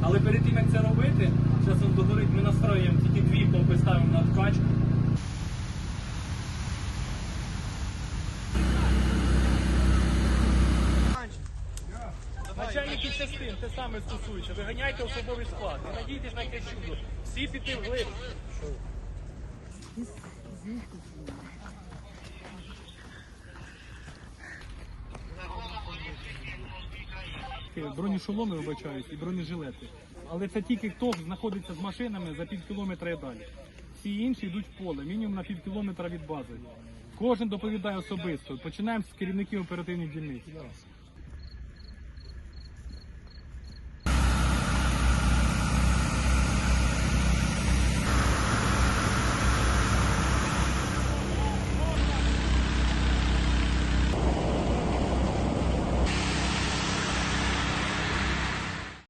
Але перед тим, як це робити, зараз він догорить, ми настроюємо тільки дві помпи, ставимо на ткачку. Начальники частин те саме стосується. Виганяйте особовий склад. Не надійтесь на якесь чудо. Всі піти вглиб. Бронешоломи вибачають і бронежилети. Але це тільки хто знаходиться з машинами за пів кілометра і далі. Всі інші йдуть в поле, мінімум на пів кілометра від бази. Кожен доповідає особисто. Починаємо з керівників оперативних дільниць.